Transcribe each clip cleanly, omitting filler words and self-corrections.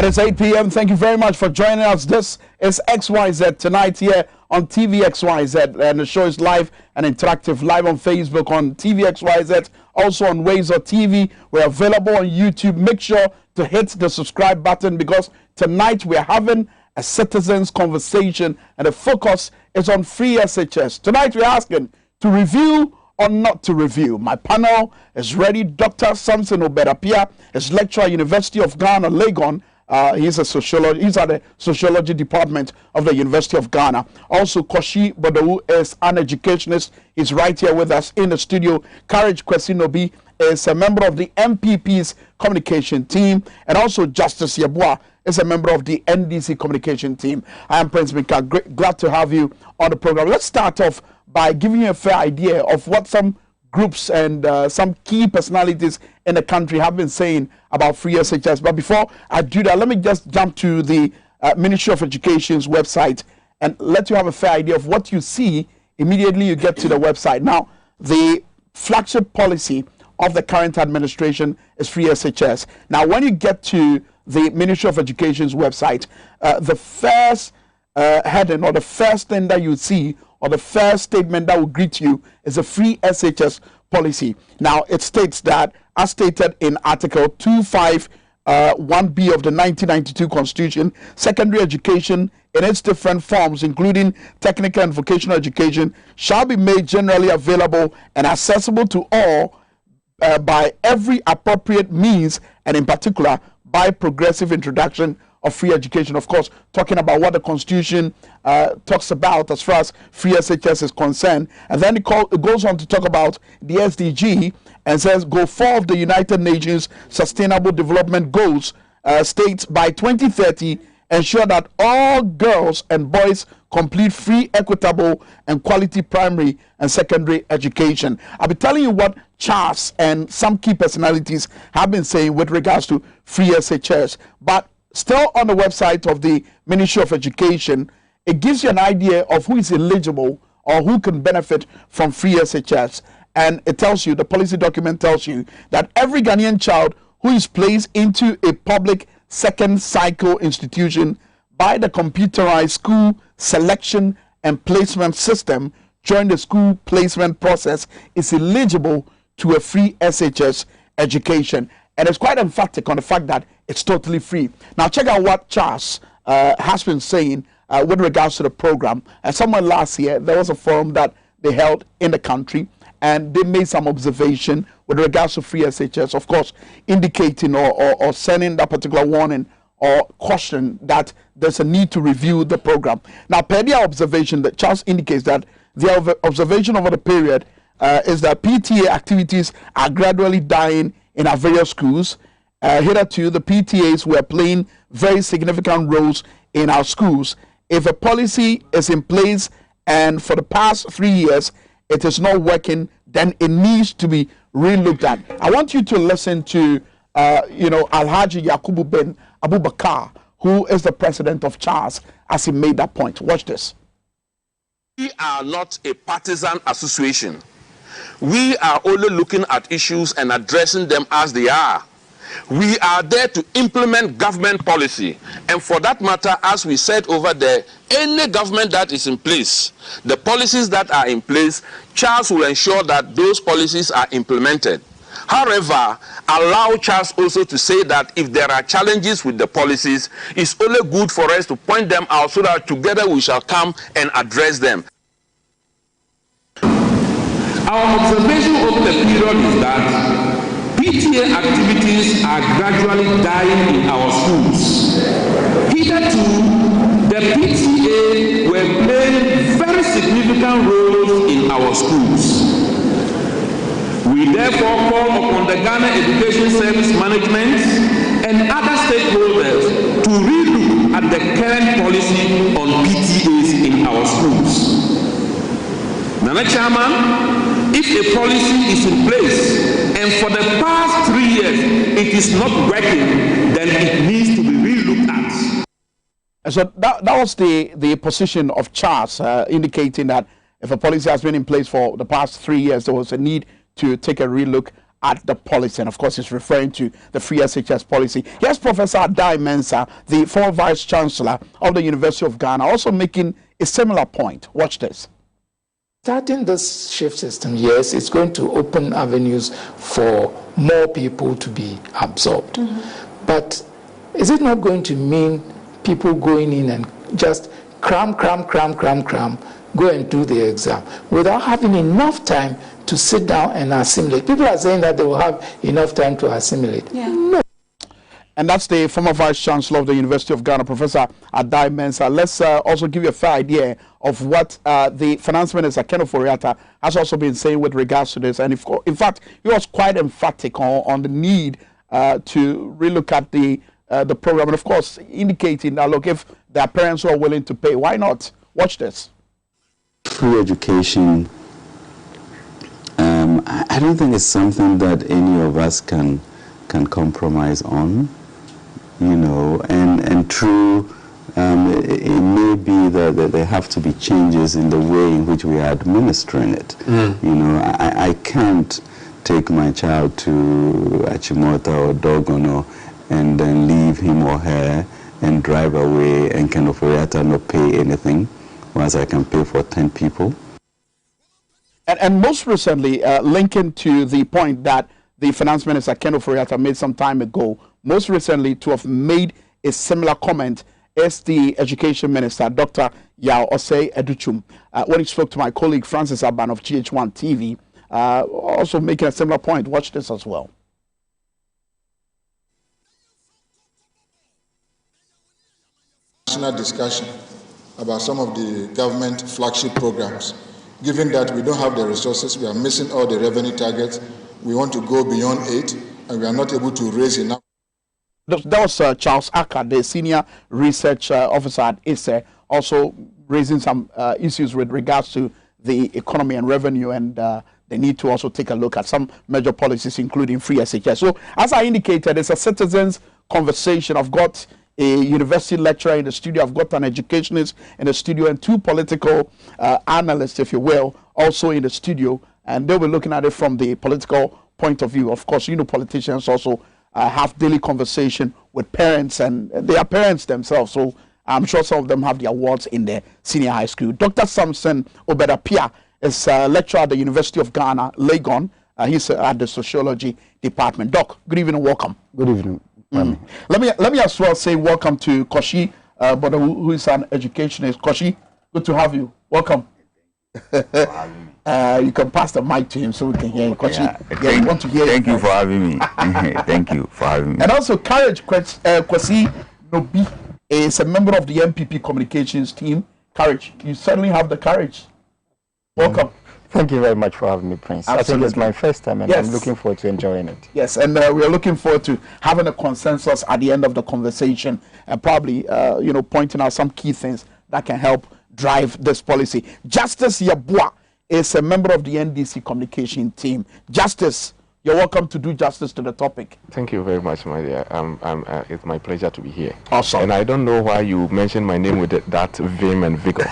is 8 p.m. Thank you very much for joining us. This is XYZ Tonight here on TV XYZ, and the show is live and interactive, live on Facebook on TV XYZ, also on Waves or TV. We're available on YouTube. Make sure to hit the subscribe button because tonight we're having a citizens conversation and the focus is on free SHS. Tonight we're asking to review or not to review. My panel is ready. Dr. Samson Oberapia is lecturer at University of Ghana, Legon. He's a sociologist. He's at the sociology department of the University of Ghana. Also, Koshi Bodowu is an educationist. He's right here with us in the studio. Courage Kwesinobi is a member of the MPP's communication team, and also Justice Yeboah is a member of the NDC communication team. I am Prince Mika. Glad to have you on the program. Let's start off by giving you a fair idea of what some groups and some key personalities in the country have been saying about free SHS. But before I do that, let me just jump to the Ministry of Education's website and let you have a fair idea of what you see immediately you get to the website. Now, the flagship policy of the current administration is free SHS. Now, when you get to the Ministry of Education's website, the first heading or the first thing that you see or the first statement that will greet you is a free SHS policy. Now, it states that, as stated in Article 251B of the 1992 Constitution, secondary education in its different forms, including technical and vocational education, shall be made generally available and accessible to all by every appropriate means, and in particular by progressive introduction of free education. Of course, talking about what the Constitution talks about as far as free SHS is concerned. And then it goes on to talk about the SDG and says, Goal 4 of the United Nations Sustainable Development Goals states by 2030, ensure that all girls and boys complete free, equitable, and quality primary and secondary education. I'll be telling you what Charles and some key personalities have been saying with regards to free SHS. But still on the website of the Ministry of Education, it gives you an idea of who is eligible or who can benefit from free SHS. And it tells you, the policy document tells you that every Ghanaian child who is placed into a public second cycle institution by the computerized school selection and placement system during the school placement process is eligible to a free SHS education. And it's quite emphatic on the fact that it's totally free. Now, check out what Charles has been saying with regards to the program. Somewhere last year, there was a forum that they held in the country, and they made some observation with regards to free SHS, of course, indicating or sending that particular warning or caution that there's a need to review the program. Now, per their observation, that Charles indicates that the observation over the period is that PTA activities are gradually dying in our various schools. Hitherto, the PTAs were playing very significant roles in our schools. If a policy is in place and for the past 3 years it is not working, then it needs to be re-looked at. I want you to listen to, Alhaji Yakubu bin Abubakar, who is the president of Charles, as he made that point. Watch this. We are not a partisan association. We are only looking at issues and addressing them as they are. We are there to implement government policy. And for that matter, as we said over there, any government that is in place, the policies that are in place, Charles will ensure that those policies are implemented. However, allow Charles also to say that if there are challenges with the policies, it's only good for us to point them out so that together we shall come and address them. Our observation over the period is that PTA activities are gradually dying in our schools. Hitherto, the PTA were playing very significant roles in our schools. We therefore call upon the Ghana Education Service Management and other stakeholders to relook at the current policy on PTAs in our schools. Nana Chairman, if a policy is in place and for the past 3 years it is not working, then it needs to be relooked at. And so that was the position of Charles, indicating that if a policy has been in place for the past 3 years, there was a need to take a relook at the policy. And of course, he's referring to the free SHS policy. Here's Professor Adai Mensah, the former Vice Chancellor of the University of Ghana, also making a similar point. Watch this. Starting this shift system, yes, it's going to open avenues for more people to be absorbed. Mm-hmm. But is it not going to mean people going in and just cram, go and do the exam without having enough time to sit down and assimilate? People are saying that they will have enough time to assimilate. Yeah. No. And that's the former Vice Chancellor of the University of Ghana, Professor Adai Mensah. Let's also give you a fair idea of what the Finance Minister, Ken Ofori-Atta, has also been saying with regards to this. And in fact, he was quite emphatic on the need to relook at the program. And of course, indicating that, look, if there are parents who are willing to pay, why not? Watch this. Free education, I don't think it's something that any of us can compromise on. You know, and true, it may be that there have to be changes in the way in which we are administering it. Mm. You know, I can't take my child to Achimota or Dogono and then leave him or her and drive away and Ken Ofori-Atta not pay anything, whereas I can pay for 10 people. And most recently, linking to the point that the Finance Minister, Ken Ofori-Atta, made some time ago, most recently to have made a similar comment is the Education Minister, Dr. Yao Osei Educhum, when he spoke to my colleague Francis Aban of GH1 TV, also making a similar point. Watch this as well. National discussion about some of the government flagship programs. Given that we don't have the resources, we are missing all the revenue targets, we want to go beyond 8, and we are not able to raise enough. That was Charles Acker, the Senior Research Officer at ISE, also raising some issues with regards to the economy and revenue, and they need to also take a look at some major policies, including free SHS. So, as I indicated, it's a citizens' conversation. I've got a university lecturer in the studio, I've got an educationist in the studio, and 2 political analysts, if you will, also in the studio, and they'll be looking at it from the political point of view. Of course, you know, politicians also have daily conversation with parents, and they are parents themselves, so I'm sure some of them have the awards in their senior high school. Dr. Samson Obedapia is a lecturer at the University of Ghana, Legon. He's at the Sociology Department. Doc, good evening, welcome. Good evening. Let me as well say welcome to Koshi, but who is an educationist. Koshi, good to have you. Welcome. You can pass the mic to him so we can hear you. Koshi, want to hear you. Thank you for having me. Thank you for having me. And also, Courage Kwesi Nobi is a member of the MPP communications team. Courage, you certainly have the courage. Welcome. Thank you very much for having me, Prince. Absolutely. I think it's my first time, and I'm looking forward to enjoying it. Yes, and we are looking forward to having a consensus at the end of the conversation, and probably, you know, pointing out some key things that can help drive this policy. Justice Yabua is a member of the NDC communication team. Justice, you're welcome to do justice to the topic. Thank you very much, my dear. It's my pleasure to be here. Awesome. And I don't know why you mentioned my name with that vim and vigor.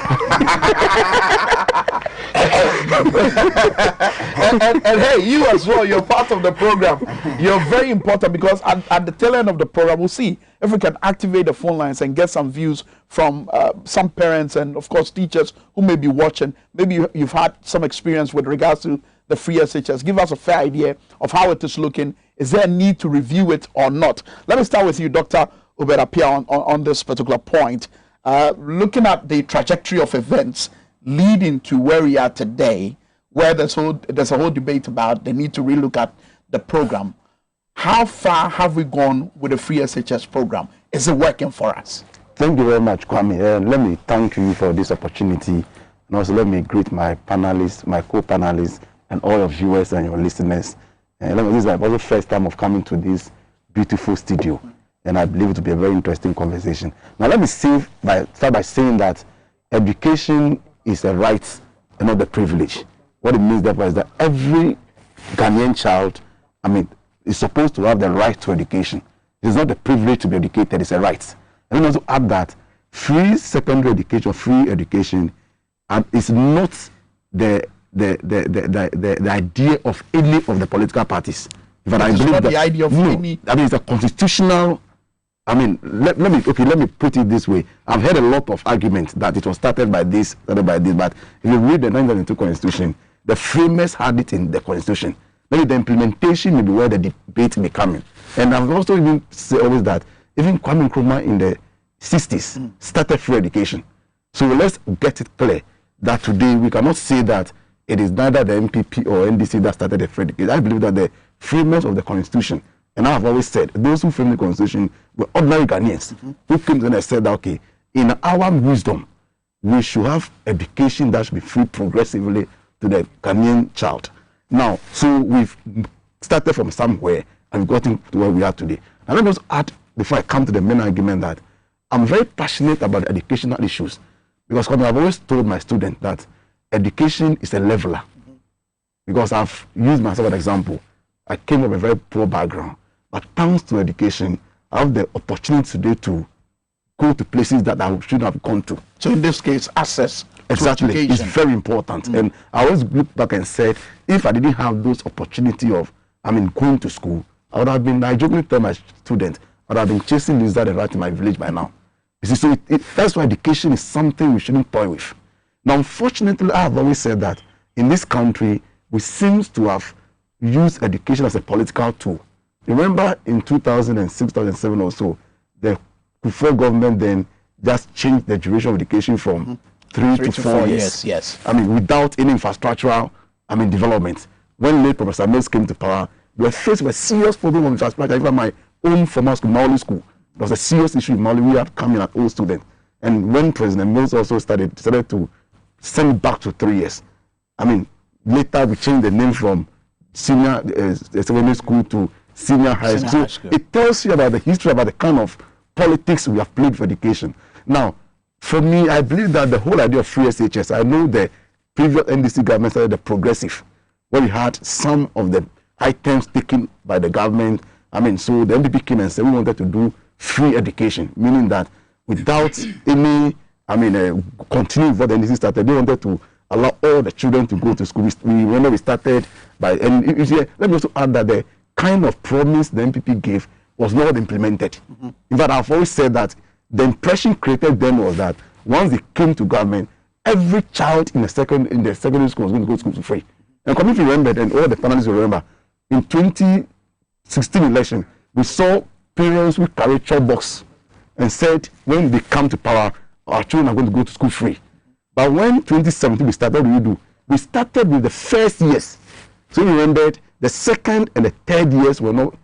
and hey, you as well, you're part of the program. You're very important, because at the tail end of the program, we'll see if we can activate the phone lines and get some views from some parents and, of course, teachers who may be watching. Maybe you've had some experience with regards to the free SHS. Give us a fair idea of how it is looking. Is there a need to review it or not? Let me start with you, Dr. Obedapia, on this particular point. Looking at the trajectory of events leading to where we are today, where there's a whole debate about the need to relook at the program. How far have we gone with the free SHS program? Is it working for us? Thank you very much, Kwame. Let me thank you for this opportunity. And also let me greet my panelists, my co-panelists, and all your viewers and your listeners. This is my also first time of coming to this beautiful studio. And I believe it will be a very interesting conversation. Now let me start by saying that education is a right and not a privilege. What it means therefore is that every Ghanaian child, is supposed to have the right to education. It is not a privilege to be educated, it's a right. And then also add that free secondary education, free education, is not the the idea of any of the political parties. But I believe that the idea of any. I mean, it's a constitutional. I mean, let me put it this way. I've heard a lot of arguments that it was started by this, but if you read the 1992 Constitution, the framers had it in the Constitution. Maybe the implementation may be where the debate may come in. And I've also even say always that even Kwame Nkrumah in the 60s started free education. So let's get it clear that today we cannot say that it is neither the MPP or NDC that started the free education. I believe that the framers of the Constitution, and I have always said, those who framed the Constitution were ordinary Ghanaians who came to them and said that, okay, in our wisdom, we should have education that should be free progressively to the Ghanaian child. Now, so we've started from somewhere and gotten to where we are today. And let me also add, before I come to the main argument, that I'm very passionate about educational issues, because I've always told my students that education is a leveler. Because I've used myself as an example. I came from a very poor background, but thanks to education, I have the opportunity today to go to places that I shouldn't have gone to. So in this case, access exactly to education. It's very important. And I always look back and said, if I didn't have those opportunity of, going to school, I would have been, I jokingly tell my students, I would have been chasing lizard and rat in my village by now. You see, so that's why education is something we shouldn't toy with. Now, unfortunately, I have always said that in this country, we seem to have used education as a political tool. Remember in 2006, 2007 or so, the Kufuor government then just changed the duration of education from 3 to 4 years. Yes. Without any infrastructural, development. When late Professor Mills came to power, we were faced with a serious problem of infrastructure. Even my own former school, Maoli School, there was a serious issue in Maoli. We had come in as old students. And when President Mills also decided to send it back to 3 years. Later we changed the name from senior secondary school to senior high school. So it tells you about the history, about the kind of politics we have played for education. Now, for me, I believe that the whole idea of free SHS, I know the previous NDC government started the progressive, where we had some of the items taken by the government. So the NDP came and said we wanted to do free education, meaning that without any, continuing what the NDC started, they wanted to allow all the children to go to school. Remember we started by, and let me also add that the kind of promise the NPP gave was not implemented. In fact, I've always said that the impression created then was that once they came to government, every child in the secondary school was going to go to school for free. And if you remember, and all the panelists will remember, in 2016 election, we saw parents who carried chalk box and said, when they come to power, our children are going to go to school free. But when 2017 we started, what did we do? We started with the first years. So you remembered the second and the third years were not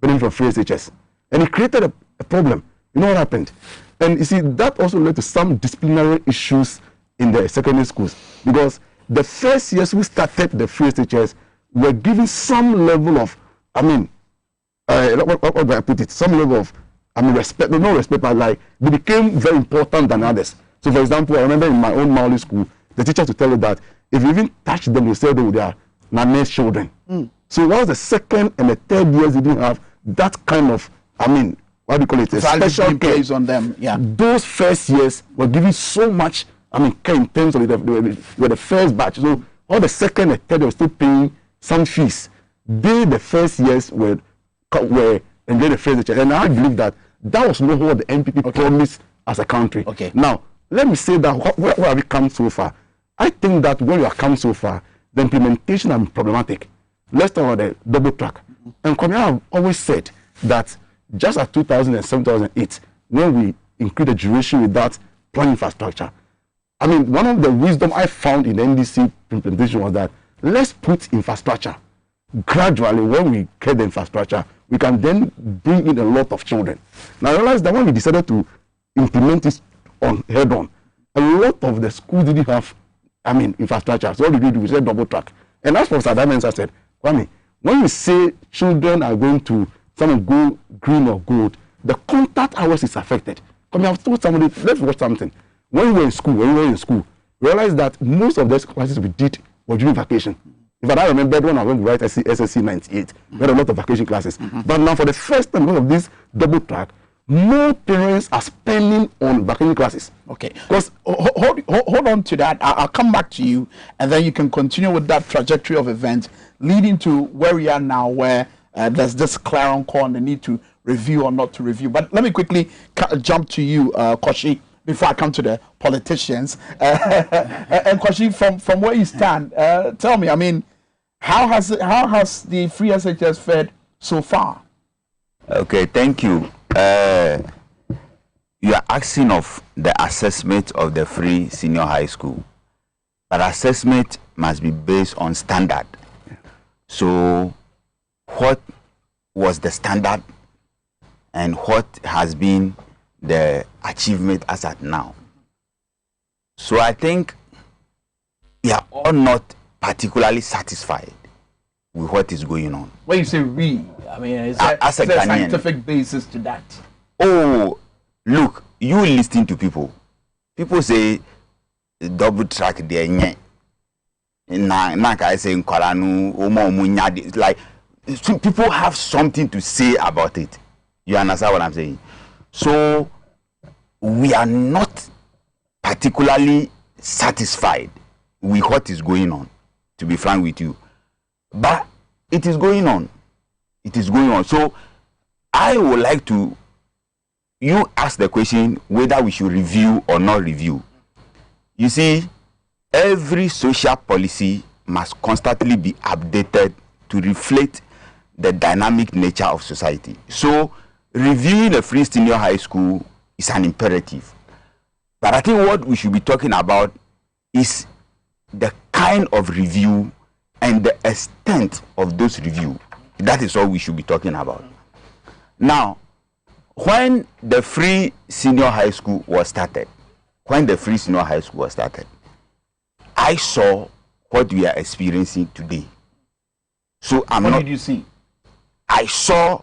benefiting from free SHS. And it created a problem. You know what happened? And you see, that also led to some disciplinary issues in the secondary schools. Because the first years we started the free SHS were given some level of, what do I put it? Some level of, respect, not respect, but like, they became very important than others. So, for example, I remember in my own Maoli school, the teachers would tell you that if you even touch them, you say they are Nane's children. So, while the second and the third years they didn't have that kind of, what do you call it? A special care on them. Yeah. Those first years were given so much, care in terms of they were the first batch. So, all the second and third, they were still paying some fees. The first years were and then the first year. And I believe that was not what the NPP promised as a country. Okay. Now, let me say that where have we come so far? I think that where we have come so far, the implementation has been problematic. Let's talk about the double track. And Kwame, I have always said that just at 2007, 2008, when we increased the duration without planning infrastructure, one of the wisdom I found in the NDC implementation was that let's put infrastructure. Gradually, when we get the infrastructure, we can then bring in a lot of children. Now, I realized that when we decided to implement this head on, a lot of the schools didn't have, infrastructure. So what did we do? We said double track. And as Professor Diamond said, Kwame, when you say children are going to go green or gold, the contact hours is affected. Kwame, I've told somebody, let's watch something. When we were in school, realize that most of those classes we did were during vacation. In fact, I remember when I went to write SSC 98, we had a lot of vacation classes. But now for the first time, because of this double track, more parents are spending on vacation classes. Okay, because hold on to that. I'll come back to you, and then you can continue with that trajectory of events leading to where we are now, where there's this clarion call on the need to review or not to review. But let me quickly jump to you, Koshi, before I come to the politicians. And Koshi, from where you stand, tell me, I mean, how has the free SHS fared so far? Okay, thank you. You are asking of the assessment of the free senior high school, but assessment must be based on standard. So what was the standard and what has been the achievement as at now? So I think we are all not particularly satisfied with what is going on. When you say we, I mean, is there a scientific basis to that? Oh, look, you listen to people. People say double track there. Like people have something to say about it. You understand what I'm saying? So we are not particularly satisfied with what is going on, to be frank with you. But it is going on. It is going on. So I would like to, you ask the question whether we should review or not review. You see, every social policy must constantly be updated to reflect the dynamic nature of society. So reviewing the free senior high school is an imperative. But I think what we should be talking about is the kind of review and the extent of those reviews. That is all we should be talking about. Now, when the free senior high school was started, I saw what we are experiencing today. So what did you see? I saw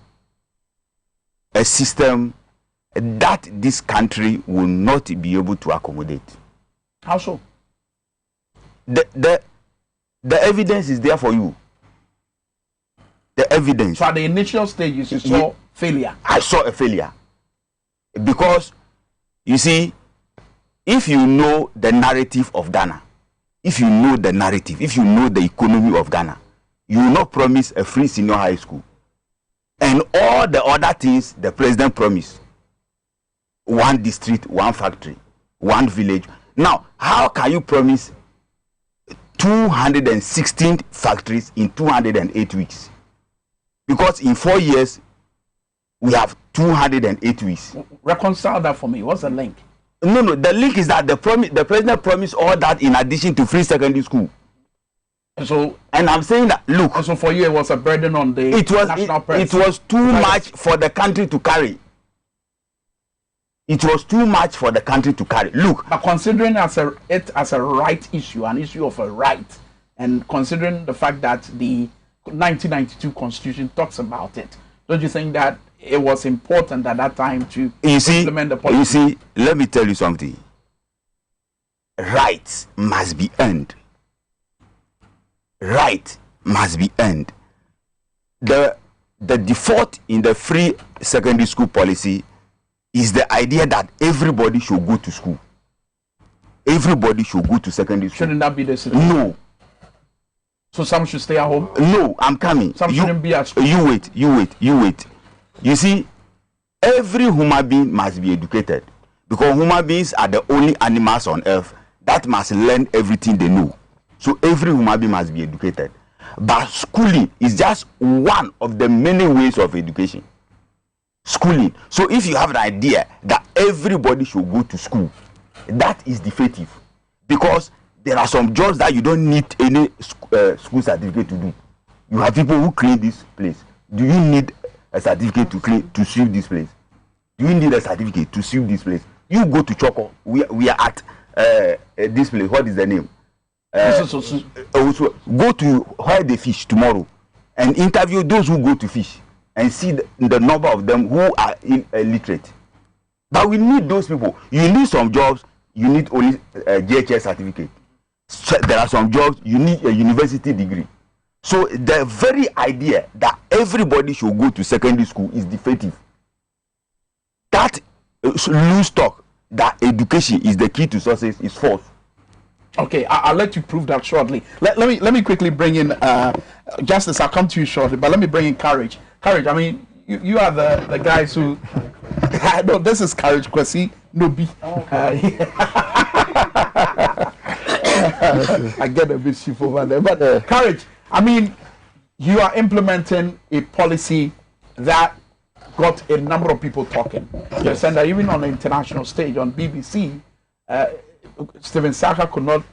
a system that this country will not be able to accommodate. How so? The evidence is there for you. The evidence. So at the initial stage, you saw failure. I saw a failure. Because, you see, if you know the narrative of Ghana, if you know the narrative, if you know the economy of Ghana, you will not promise a free senior high school. And all the other things the president promised. One district, one factory, one village. Now, how can you promise 216 factories in 208 weeks? Because in 4 years, we have 208 weeks. Reconcile that for me. What's the link? No. The link is that the president promised all that in addition to free secondary school. So, and I'm saying that, look. So for you, it was a burden on the national press. It was too much for the country to carry. It was too much for the country to carry. Look. But considering it as a right issue, an issue of a right, and considering the fact that the 1992 Constitution talks about it, don't you think that it was important at that time to implement the policy? You see, let me tell you something. Rights must be earned. Right must be earned. The default in the free secondary school policy is the idea that everybody should go to school. Everybody should go to secondary school. Shouldn't that be the situation? No. So some should stay at home? No, I'm coming. Some shouldn't be at school. You wait. You see, every human being must be educated. Because human beings are the only animals on earth that must learn everything they know. So every human being must be educated. But schooling is just one of the many ways of education. Schooling. So if you have an idea that everybody should go to school, that is defeative. Because there are some jobs that you don't need any school certificate to do. You have people who clean this place. Do you need a certificate to sweep this place? Do you need a certificate to sweep this place? You go to Choco. We are at this place. What is the name? Go to where they fish tomorrow and interview those who go to fish and see the number of them who are illiterate. But we need those people. You need some jobs, you need only a JHS certificate. So there are some jobs, you need a university degree. So the very idea that everybody should go to secondary school is defeative. that loose talk that education is the key to success is false. Okay, I'll let you prove that shortly. Let me quickly bring in Justice. I'll come to you shortly, but let me bring in Courage. Courage, I mean, you are the guys who. No, this is Courage Kwesi Nobi. I get a bit stiff over there, but Courage, I mean, you are implementing a policy that got a number of people talking. Yes. And even on the international stage, on BBC, Stephen Saka could not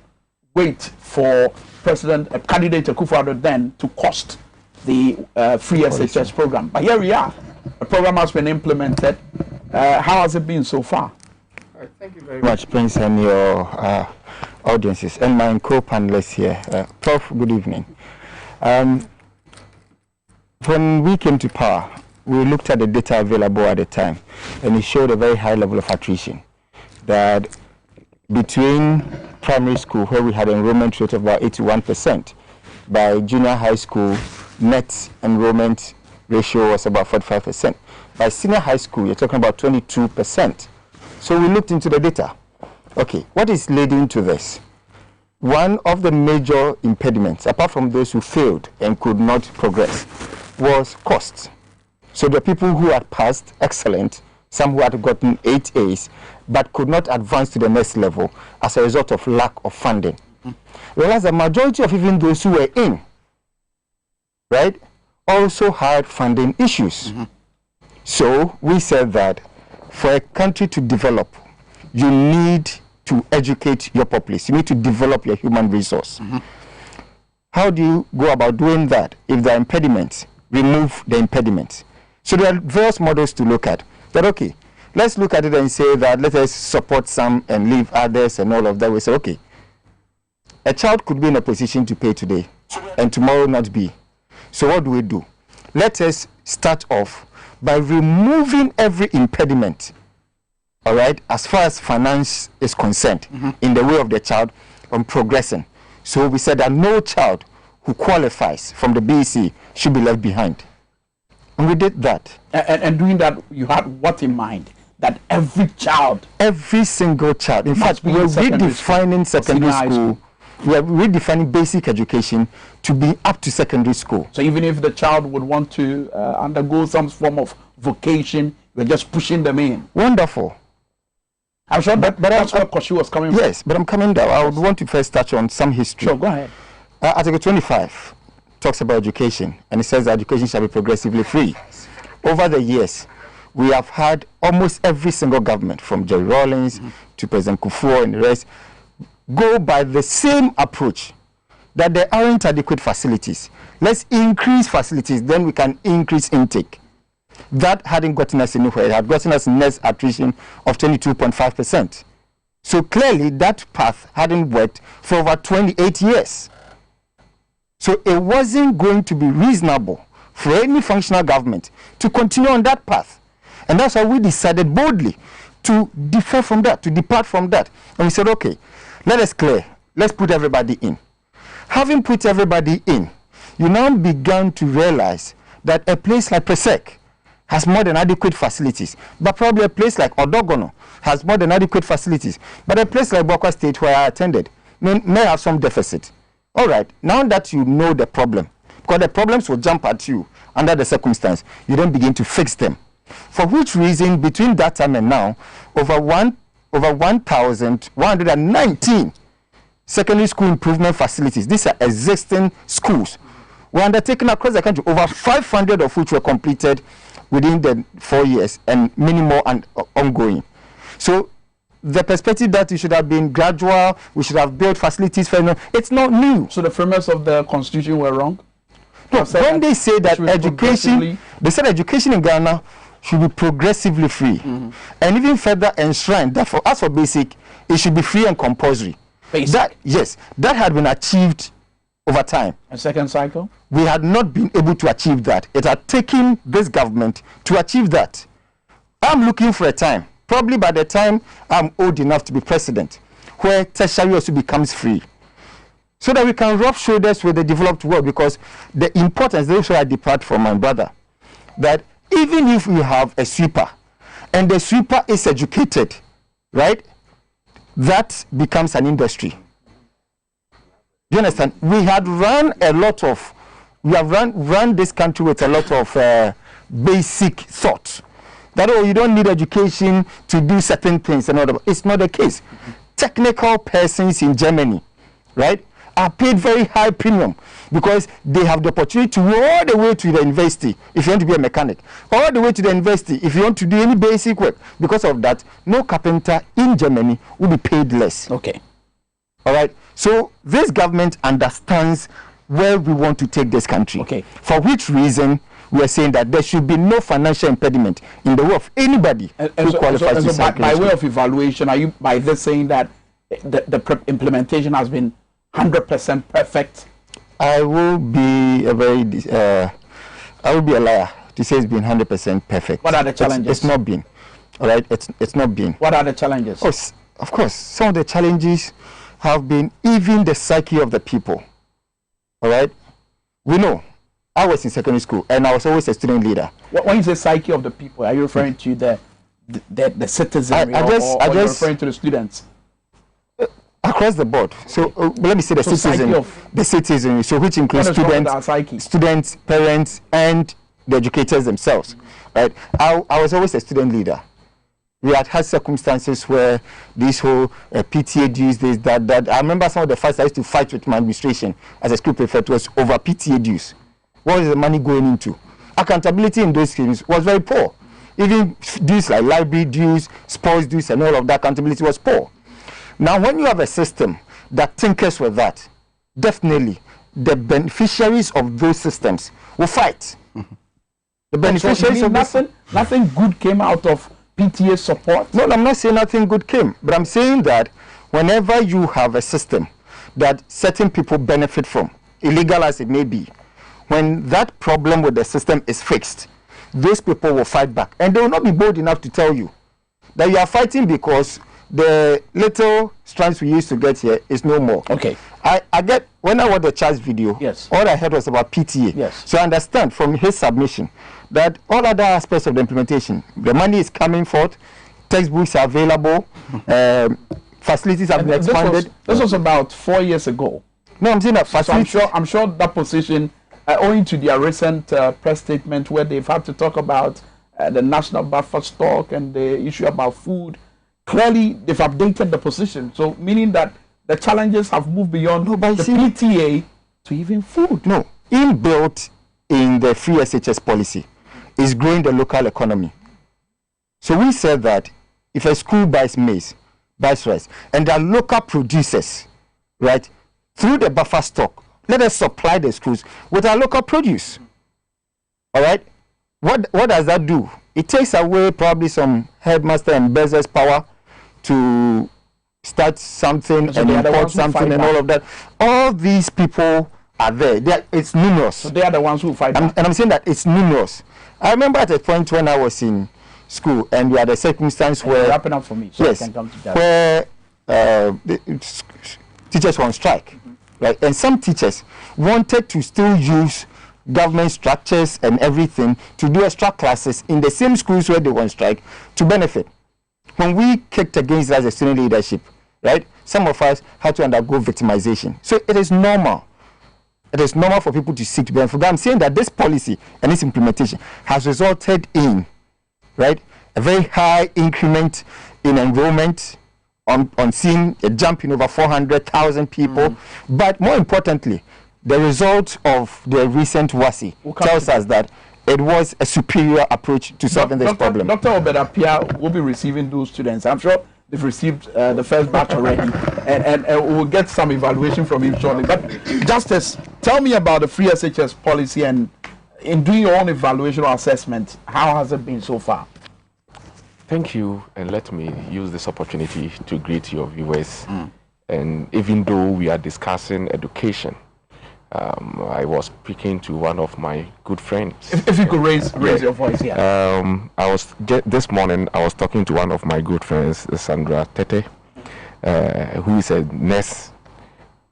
wait for candidate Akufo-Addo then to cost the free SHS program. But here we are. The program has been implemented. How has it been so far? Thank you very much, Prince, and your audiences, and my co-panelists here. Prof, good evening. When we came to power, we looked at the data available at the time, and it showed a very high level of attrition. That between primary school, where we had an enrollment rate of about 81%, by junior high school, net enrollment ratio was about 45%. By senior high school, you're talking about 22%. So we looked into the data. Okay, what is leading to this? One of the major impediments, apart from those who failed and could not progress, was cost. So the people who had passed, excellent, some who had gotten 8 A's, but could not advance to the next level as a result of lack of funding. Whereas the majority of even those who were in, right, also had funding issues. So we said that for a country to develop, you need to educate your populace. You need to develop your human resource. How do you go about doing that? If there are impediments, remove the impediments. So there are various models to look at. That, okay, let's look at it and say that let us support some and leave others and all of that. We say, okay, a child could be in a position to pay today and tomorrow not be. So what do? Let us start off by removing every impediment, all right, as far as finance is concerned, in the way of the child from progressing. So we said that no child who qualifies from the BEC should be left behind. And we did that. And doing that, you had what in mind? That every child, every single child, in fact, we're redefining secondary school. We are redefining basic education to be up to secondary school. So even if the child would want to undergo some form of vocation, we're just pushing them in. Wonderful. I'm sure but that's where Koshi was coming from. Yes, but I'm coming down. I would want to first touch on some history. Sure, go ahead. Article 25 talks about education, and it says that education shall be progressively free. Over the years, we have had almost every single government, from Jerry Rawlings to President Kufuor and the rest, go by the same approach, that there aren't adequate facilities. Let's increase facilities, then we can increase intake. That hadn't gotten us anywhere. It had gotten us net attrition of 22.5%. So clearly that path hadn't worked for over 28 years. So it wasn't going to be reasonable for any functional government to continue on that path. And that's why we decided boldly to defer from that, to depart from that. And we said, okay, let us clear. Let's put everybody in. Having put everybody in, you now began to realize that a place like Presec has more than adequate facilities, but probably a place like Odogono has more than adequate facilities, but a place like Bokwa State, where I attended, may have some deficit. All right, now that you know the problem, because the problems will jump at you under the circumstance, you then begin to fix them. For which reason, between that time and now, over 1,119 secondary school improvement facilities, these are existing schools, were undertaken across the country, over 500 of which were completed within the 4 years, and many more and ongoing. So the perspective that it should have been gradual, we should have built facilities for, it's not new. So the framers of the constitution were wrong? No, when they say that education, they said education in Ghana should be progressively free, and even further enshrined that as for basic, it should be free and compulsory. That, yes, that had been achieved over time. A second cycle? We had not been able to achieve that. It had taken this government to achieve that. I'm looking for a time, probably by the time I'm old enough to be president, where tertiary also becomes free, so that we can rub shoulders with the developed world. Because the importance, this is where I depart from my brother, that even if you have a sweeper and the sweeper is educated, right? That becomes an industry. Do you understand? We have run this country with a lot of basic thought. That, oh, you don't need education to do certain things and all that. It's not the case. Technical persons in Germany, right, are paid very high premium because they have the opportunity to go all the way to the university if you want to be a mechanic, all the way to the university if you want to do any basic work. Because of that, no carpenter in Germany will be paid less. Okay. All right. So this government understands where we want to take this country. Okay. For which reason we are saying that there should be no financial impediment in the way of anybody who qualifies to by way of evaluation, are you by this saying that the implementation has been 100% perfect? I will be a liar to say it's been 100% perfect. What are the challenges? It's not been. All right. It's not been. What are the challenges? Of course, some of the challenges have been even the psyche of the people. All right. We know. I was in secondary school and I was always a student leader. When you say psyche of the people, are you referring to the citizenry or you're referring to the students? Across the board. So let me say the citizenry, so which includes students, parents, and the educators themselves. Right? I was always a student leader. We had circumstances where this whole PTA dues, this, that. I remember some of the fights I used to fight with my administration as a school prefect was over PTA dues. What is the money going into? Accountability in those schemes was very poor. Even dues like library dues, sports dues, and all of that, accountability was poor. Now, when you have a system that tinkers with that, definitely the beneficiaries of those systems will fight. The beneficiaries of nothing good came out of PTA support? No, I'm not saying nothing good came, but I'm saying that whenever you have a system that certain people benefit from, illegal as it may be, when that problem with the system is fixed, those people will fight back. And they will not be bold enough to tell you that you are fighting because the little strands we used to get here is no more. Okay. I get, when I watched the Charles video, yes, all I heard was about PTA. Yes. So I understand from his submission that all other aspects of the implementation, the money is coming forth, textbooks are available, facilities have been expanded. This was about 4 years ago. No, I'm saying that facilities. So I'm sure that position, owing to their recent press statement where they've had to talk about the national buffer stock and the issue about food, clearly they've updated the position. So meaning that the challenges have moved beyond the PTA to even food. No, inbuilt in the free SHS policy is growing the local economy. So we said that if a school buys maize, buys rice, and there are local producers, right, through the buffer stock, let us supply the schools with our local produce. All right? What does that do? It takes away probably some headmaster and business power to start something and import something and all of that. All these people are there. It's numerous. So they are the ones who fight back. And I'm saying that it's numerous. I remember at a point when I was in school and we had a circumstance where... Wrapping up for me, so yes, I can come to that. Where teachers were on strike. Right? And some teachers wanted to still use government structures and everything to do extra classes in the same schools where they were on strike to benefit. When we kicked against that as a student leadership, right, some of us had to undergo victimization. So it is normal. It is normal for people to seek to benefit. But I'm saying that this policy and its implementation has resulted in, right, a very high increment in enrollment, on seeing a jump in over 400,000 people. But more importantly, the result of the recent WASI tells us that it was a superior approach to solving this problem. Dr. Obed-Appiah will be receiving those students. I'm sure they've received the first batch already, and we'll get some evaluation from him shortly. But Justice, tell me about the free SHS policy, and in doing your own evaluation or assessment, how has it been so far? Thank you, and let me use this opportunity to greet your viewers. And even though we are discussing education, I was speaking to one of my good friends. If you could raise your voice, yeah. This morning I was talking to one of my good friends, Sandra Tete, who is a nurse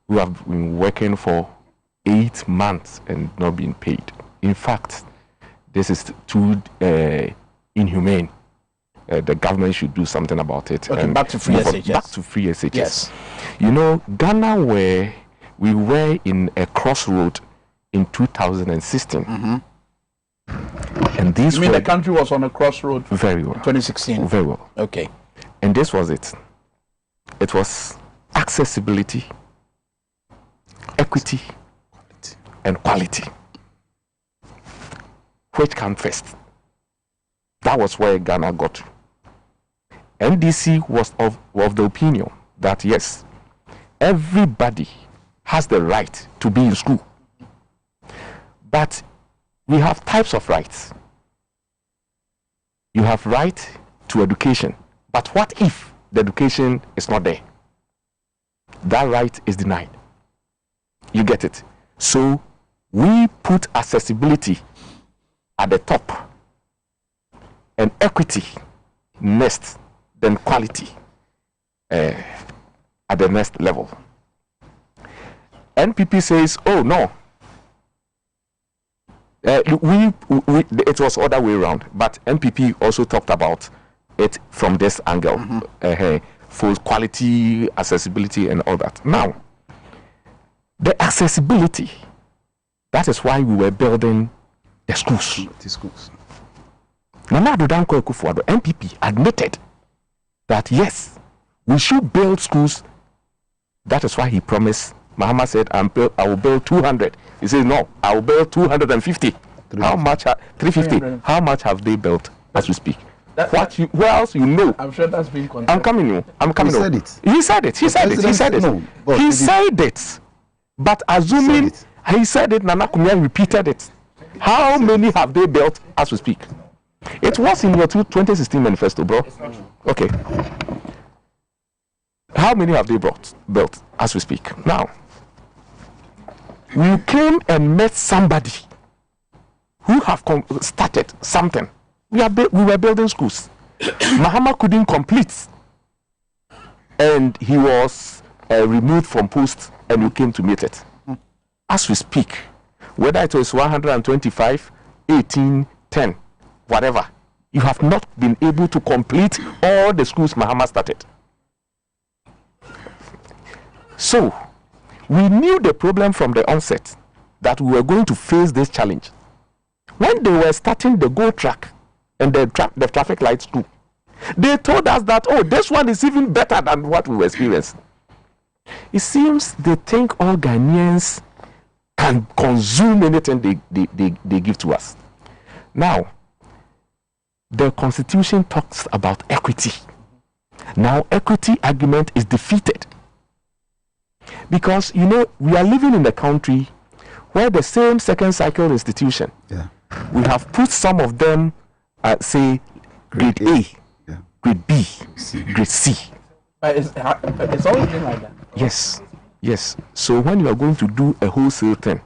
who have been working for 8 months and not being paid. In fact, this is too inhumane. the government should do something about it. Okay, and back to free SHS. Back to free SHS. Yes. You know, Ghana, we were in a crossroad in 2016. And these you mean the country was on a crossroad? Very well. 2016? Very well. Okay. And this was it. It was accessibility, equity, and quality. Which came first? That was where Ghana got to. NDC was of the opinion that yes, everybody has the right to be in school. But we have types of rights. You have right to education. But what if the education is not there? That right is denied. You get it? So we put accessibility at the top and equity next, then quality at the next level. NPP says, oh no, it was other way around, but NPP also talked about it from this angle, for quality, accessibility, and all that. Now, the accessibility, that is why we were building the schools. The schools. Nana Addo Dankwa Akufo-Addo, NPP, admitted that yes, we should build schools. That is why he promised. Mahama said, I will build 200. He said, no, I will build 250. How much? 350. How much have they built as we speak? Where else you know? I'm sure that's been contested. I'm coming. He said it. He said it. He said it. He said it. No, he said it. But assuming he said it, Nana Kumia repeated it. How many have they built as we speak? It was in your 2016 manifesto, bro. Okay. How many have they built as we speak? Now, we came and met somebody who have started something. We were building schools. Mahama couldn't complete, and he was removed from post, and we came to meet it. As we speak, whether it was 125, 18, 10, whatever, you have not been able to complete all the schools Mahama started. So, we knew the problem from the onset, that we were going to face this challenge. When they were starting the GO track and the traffic lights too, they told us that, oh, this one is even better than what we experienced. It seems they think all Ghanaians can consume anything they give to us. Now, the Constitution talks about equity. Now, equity argument is defeated. Because, you know, we are living in a country where the same second cycle institution, we have put some of them at, say, grade A, grade B, grade C. It's always been like that. Yes. So when you are going to do a wholesale thing,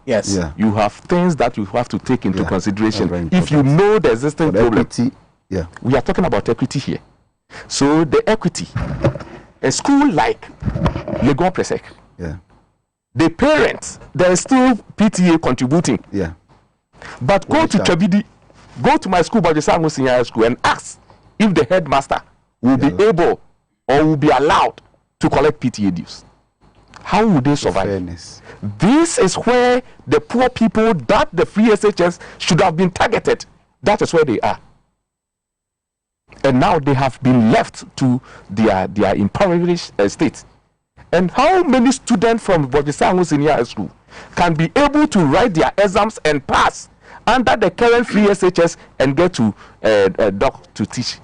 you have things that you have to take into consideration. If you know the existing problem, equity, we are talking about equity here. So the equity, a school like Legon Presec, the parents, there is still PTA contributing. But go to Chabidi, go to my school, Bajisango Senior High School, and ask if the headmaster will be able or will be allowed to collect PTA dues. How would they survive? Fairness. This is where the poor people that the free SHS should have been targeted. That is where they are. And now they have been left to their impoverished state. And how many students from Bajisango Senior High School can be able to write their exams and pass under the current free SHS and get to doc to teach?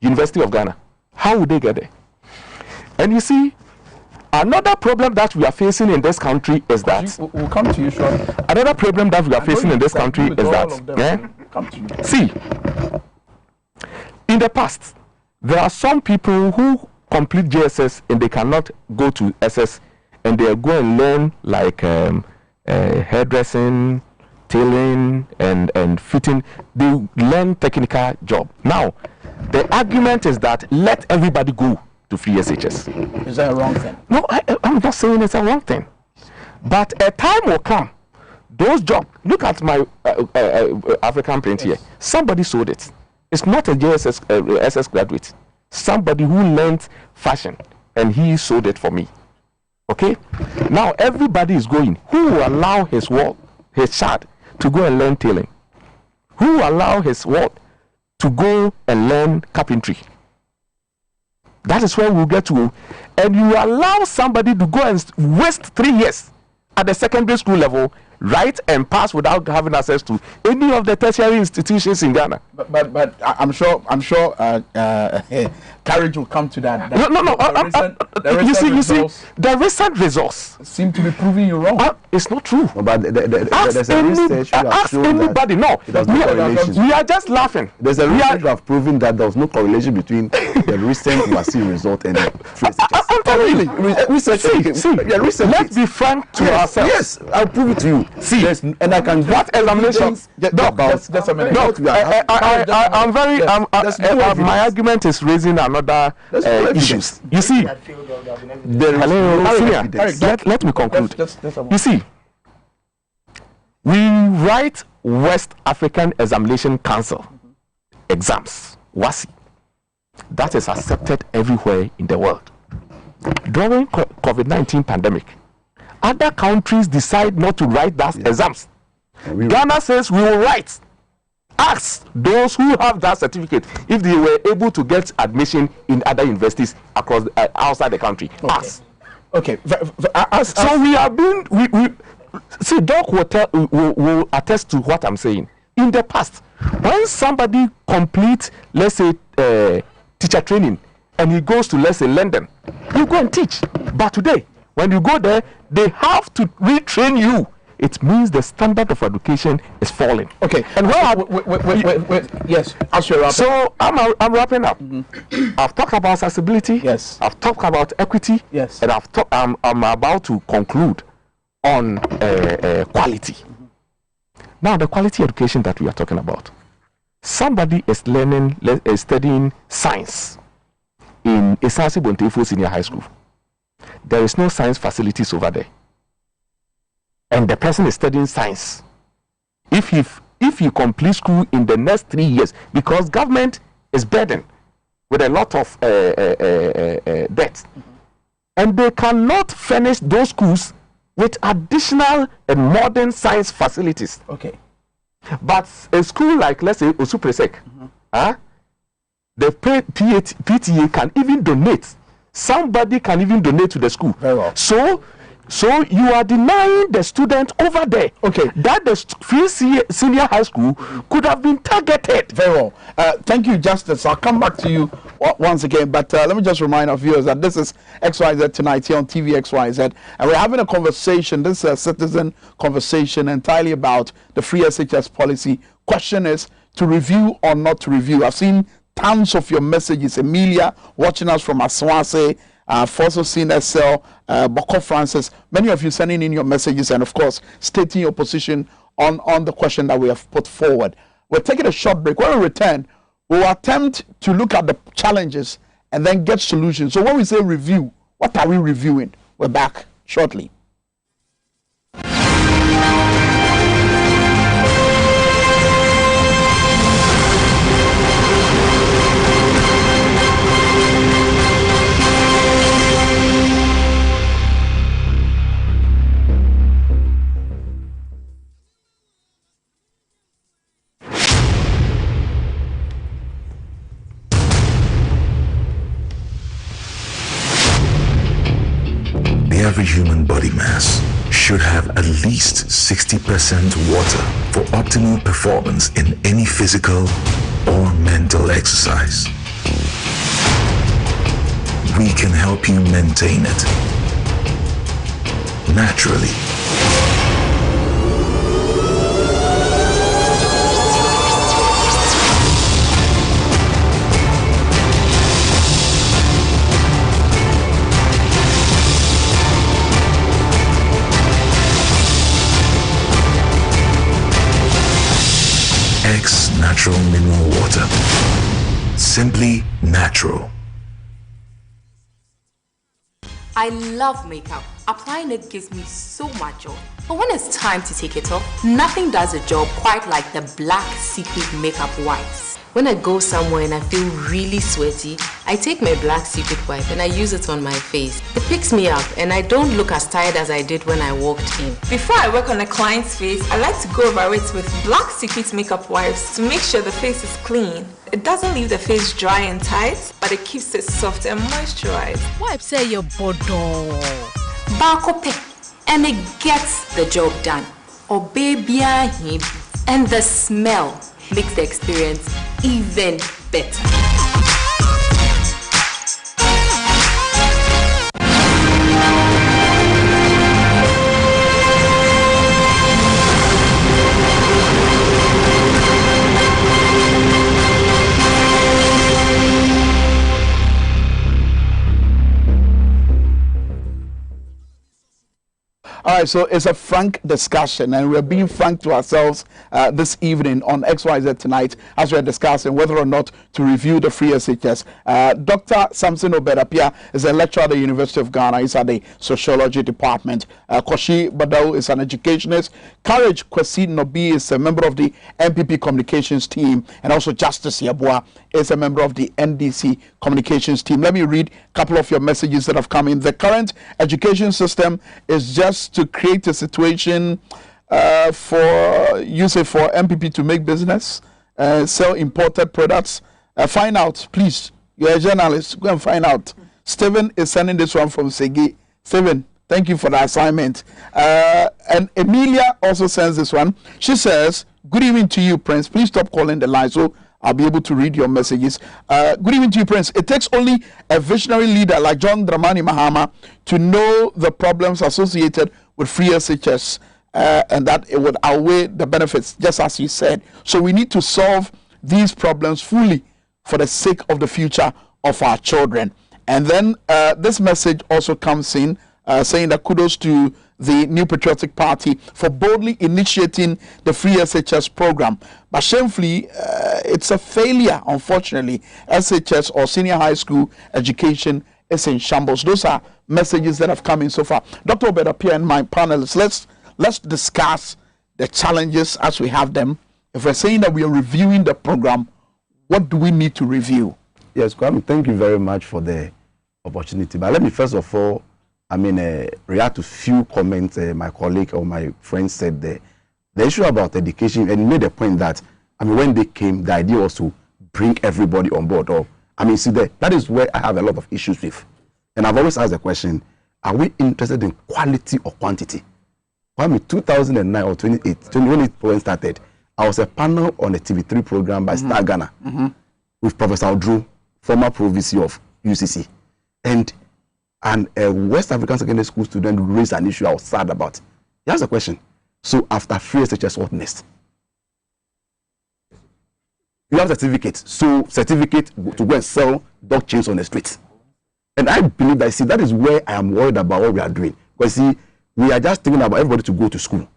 University of Ghana. How would they get there? And you see, another problem that we are facing in this country is that we'll come to you shortly. Another problem that we are facing in this country is that see, in the past, there are some people who complete JSS and they cannot go to SS, and they go and learn like hairdressing, tailoring, and fitting. They learn technical job. Now, the argument is that let everybody go to free SHS. Is that a wrong thing? No, I'm not saying it's a wrong thing. But a time will come, those jobs, look at my African print here. Somebody sold it. It's not a JSS SS graduate. Somebody who learned fashion and he sold it for me. Okay? Now everybody is going. Who will allow his child to go and learn tailoring? Who will allow his to go and learn carpentry? That is where we'll get to. And you allow somebody to go and waste 3 years at the secondary school level, write and pass without having access to any of the tertiary institutions in Ghana. But I'm sure courage will come to that. You see, the recent results seem to be proving you wrong. It's not true. No, but there's a research ask anybody. No, we are just laughing. There's a research of proving that there was no correlation between the recent vaccine result and the I'm telling you, research. Let's be frank to ourselves. Yes, I'll prove it to you. See, and I can what examinations? Just a minute. I'm very. My argument is raising another issues. You see, let me conclude. You see, we write West African Examination Council exams, WASI. That is accepted everywhere in the world. During COVID-19 pandemic, other countries decide not to write that exams. Ghana says we will write. Ask those who have that certificate if they were able to get admission in other universities across outside the country. Ask. Okay. So we are being. See, Doc will attest to what I'm saying. In the past, when somebody completes, let's say, teacher training, and he goes to, let's say, London, you go and teach. But today, when you go there, they have to retrain you. It means the standard of education is falling. Okay. And wait. Yes. So I'm wrapping up. I've talked about accessibility. Yes. I've talked about equity. Yes. And I'm about to conclude on quality. Now, the quality education that we are talking about. Somebody is studying science in Esasi Bontefo Senior High School. There is no science facilities over there. And the person is studying science. If he completes school in the next 3 years, because government is burdened with a lot of debt, and they cannot furnish those schools with additional and modern science facilities. Okay. But a school like, let's say, Osupresek, the PTA can even donate. Somebody can even donate to the school. Very well. So you are denying the student over there. Okay. That the free senior high school could have been targeted. Very well. Thank you, Justice. I'll come back to you once again. But let me just remind our viewers that this is XYZ Tonight here on TV XYZ. And we're having a conversation. This is a citizen conversation entirely about the free SHS policy. Question is to review or not to review. I've seen tons of your messages. Emilia watching us from Aswase. I've also seen SL, Boko Francis, many of you sending in your messages and, of course, stating your position on the question that we have put forward. We're taking a short break. When we return, we'll attempt to look at the challenges and then get solutions. So when we say review, what are we reviewing? We're back shortly. The average human body mass should have at least 60% water for optimal performance in any physical or mental exercise. We can help you maintain it naturally. Natural mineral water. Simply natural. I love makeup. Applying it gives me so much joy. But when it's time to take it off, nothing does the job quite like the Black Secret Makeup Wipes. When I go somewhere and I feel really sweaty, I take my black secret wipe and I use it on my face. It picks me up and I don't look as tired as I did when I walked in. Before I work on a client's face, I like to go over it with black secret makeup wipes to make sure the face is clean. It doesn't leave the face dry and tight, but it keeps it soft and moisturized. Wipe say your bodo. Barco pick and it gets the job done. Or baby and the smell makes the experience even better. All right, so it's a frank discussion, and we're being frank to ourselves this evening on XYZ Tonight as we're discussing whether or not to review the free SHS. Dr. Samson Obedapia is a lecturer at the University of Ghana. He's at the Sociology Department. Koshi Badao is an educationist. Courage Kwesi Nobi is a member of the MPP Communications team, and also Justice Yabua is a member of the NDC Communications team. Let me read a couple of your messages that have come in. The current education system is just to create a situation for MPP to make business, sell imported products. Find out, please. You're a journalist. Go and find out. Stephen is sending this one from Segi. Stephen, thank you for the assignment. And Emilia also sends this one. She says, good evening to you, Prince. Please stop calling the line so I'll be able to read your messages. Good evening to you, Prince. It takes only a visionary leader like John Dramani Mahama to know the problems associated with free SHS and that it would outweigh the benefits, just as you said. So we need to solve these problems fully for the sake of the future of our children. And then this message also comes in saying that kudos to the New Patriotic Party for boldly initiating the free SHS program. But shamefully, it's a failure, unfortunately. SHS or senior high school education is in shambles. Those are messages that have come in so far. Dr. Obedapia and my panelists, let's discuss the challenges as we have them. If we're saying that we are reviewing the program, what do we need to review? Yes, Kwame, thank you very much for the opportunity. But let me first of all, react to few comments my colleague or my friend said there. The issue about education, and made a point that, when they came, the idea was to bring everybody on board. See, that is where I have a lot of issues with. And I've always asked the question, are we interested in quality or quantity? Kwame, 2009 or 2008, when it started, I was a panel on a TV3 program by Star Ghana with Professor Drew, former Pro VC of UCC. And a West African secondary school student raised an issue I was sad about. He asked a question. So after free SHS, what next? You have certificate. So certificate to go and sell dog chains on the street. And I believe that, that is where I am worried about what we are doing. Because we are just thinking about everybody to go to school.